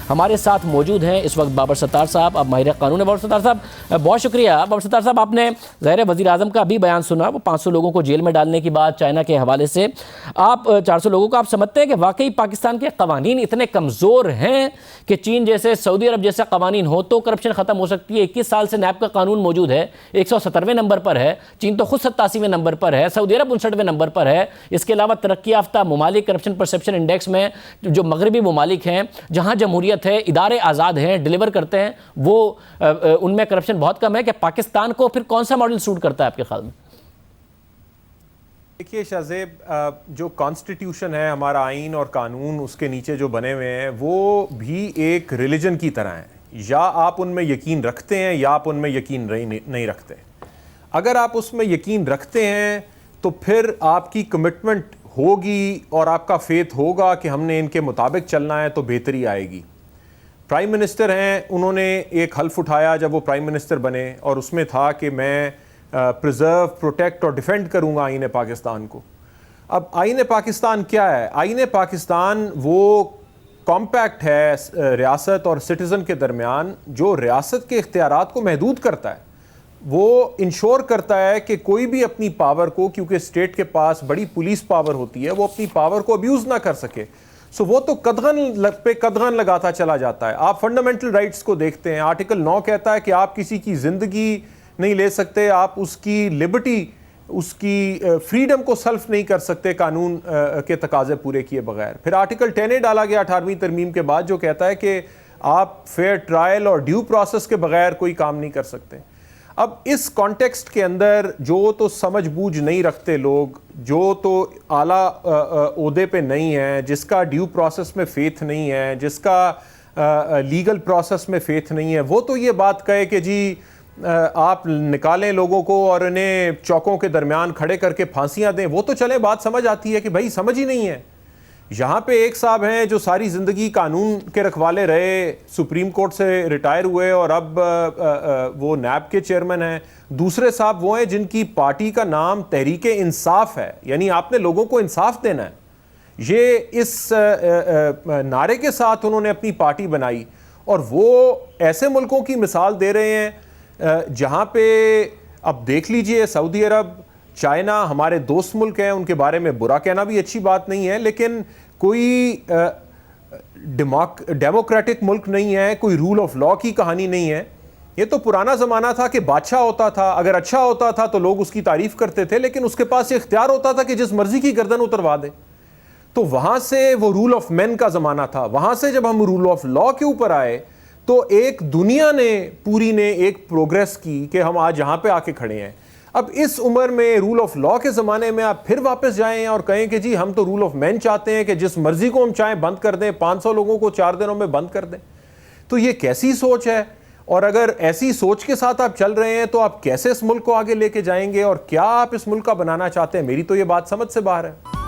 हमारे साथ मौजूद हैं इस वक्त बाबर सत्तार साहब, अब माहिर कानून है। बाबर सत्तार साहब, बहुत शुक्रिया। बाबर सत्तार साहब, आपने ज़ाहिर वज़ीर आज़म का भी बयान सुना, वो 500 लोगों को जेल में डालने की बात चाइना के हवाले से, आप 400 लोगों को आप समझते हैं कि वाकई पाकिस्तान के कवानीन इतने कमज़ोर हैं कि चीन जैसे, सऊदी अरब जैसा कवानीन हो तो करप्शन ख़त्म हो सकती है? 21 साल से नैब का कानून मौजूद है, 170वें नंबर पर है, चीन तो खुद 87वें नंबर पर है, सऊदी अरब 59वें नंबर पर है। इसके अलावा तरक्की याफ्ता ममालिक करप्शन परसेप्शन इंडेक्स में जो मगरबी ममालिक हैं, जहाँ जमहूरियत है, इदारे आज़ाद हैं, डिलीवर करते हैं, वो उनमें करप्शन बहुत कम है। कि पाकिस्तान को फिर कौन सा मॉडल सूट करता है आपके ख्याल में? देखिए शाहजेब, जो कॉन्स्टिट्यूशन है, हमारा आइन और कानून उसके नीचे जो बने हुए हैं, वो भी एक रिलीजन की तरह हैं। या आप उनमें यकीन रखते हैं या आप उनमें यकीन नहीं रखते। अगर आप उसमें यकीन रखते हैं तो फिर आपकी कमिटमेंट होगी और आपका फेथ होगा कि हमने इनके मुताबिक चलना है, तो बेहतरी आएगी। प्राइम मिनिस्टर हैं, उन्होंने एक हल्फ उठाया जब वो प्राइम मिनिस्टर बने, और उसमें था कि मैं प्रिजर्व, प्रोटेक्ट और डिफेंड करूंगा आईन पाकिस्तान को। अब आईन पाकिस्तान क्या है? आईन पाकिस्तान वो कॉम्पैक्ट है रियासत और सिटीज़न के दरमियान, जो रियासत के इख्तियारात को महदूद करता है। वो इंश्योर करता है कि कोई भी अपनी पावर को, क्योंकि स्टेट के पास बड़ी पुलिस पावर होती है, वो अपनी पावर को अब्यूज़ ना कर सके। सो वो तो कदगन पे कदगन लगाता चला जाता है। आप फंडामेंटल राइट्स को देखते हैं, आर्टिकल 9 कहता है कि आप किसी की ज़िंदगी नहीं ले सकते, आप उसकी लिबर्टी, उसकी फ्रीडम को सल्फ नहीं कर सकते कानून के तकाजे पूरे किए बगैर। फिर आर्टिकल 10A डाला गया 18वीं तरमीम के बाद, जो कहता है कि आप फेयर ट्रायल और ड्यू प्रोसेस के बगैर कोई काम नहीं कर सकते। अब इस कॉन्टेक्स्ट के अंदर जो तो समझ बूझ नहीं रखते लोग, जो तो आला ओहदे पे नहीं है, जिसका ड्यू प्रोसेस में फेथ नहीं है, जिसका लीगल प्रोसेस में फेथ नहीं है, वो तो ये बात कहे कि जी आप निकालें लोगों को और इन्हें चौकों के दरमियान खड़े करके फांसियां दें। वो तो चले, बात समझ आती है कि भाई समझ ही नहीं है। यहाँ पे एक साहब हैं जो सारी ज़िंदगी कानून के रखवाले रहे, सुप्रीम कोर्ट से रिटायर हुए और अब वो नैब के चेयरमैन हैं। दूसरे साहब वो हैं जिनकी पार्टी का नाम तहरीक इंसाफ है, यानी आपने लोगों को इंसाफ देना है। ये इस नारे के साथ उन्होंने अपनी पार्टी बनाई, और वो ऐसे मुल्कों की मिसाल दे रहे हैं जहाँ पे, अब देख लीजिए, सऊदी अरब, चाइना हमारे दोस्त मुल्क हैं, उनके बारे में बुरा कहना भी अच्छी बात नहीं है, लेकिन कोई डेमोक्रेटिक मुल्क नहीं है, कोई रूल ऑफ लॉ की कहानी नहीं है। ये तो पुराना ज़माना था कि बादशाह होता था, अगर अच्छा होता था तो लोग उसकी तारीफ़ करते थे, लेकिन उसके पास ये इख्तियार होता था कि जिस मर्जी की गर्दन उतरवा दे। तो वहाँ से वो रूल ऑफ मैन का ज़माना था। वहाँ से जब हम रूल ऑफ लॉ के ऊपर आए तो एक दुनिया ने पूरी ने एक प्रोग्रेस की कि हम आज यहाँ पे आके खड़े हैं। अब इस उम्र में रूल ऑफ लॉ के ज़माने में आप फिर वापस जाएं और कहें कि जी हम तो रूल ऑफ मैन चाहते हैं कि जिस मर्जी को हम चाहें बंद कर दें, 500 लोगों को 4 दिनों में बंद कर दें। तो ये कैसी सोच है? और अगर ऐसी सोच के साथ आप चल रहे हैं तो आप कैसे इस मुल्क को आगे लेके जाएंगे, और क्या आप इस मुल्क का बनाना चाहते हैं? मेरी तो ये बात समझ से बाहर है।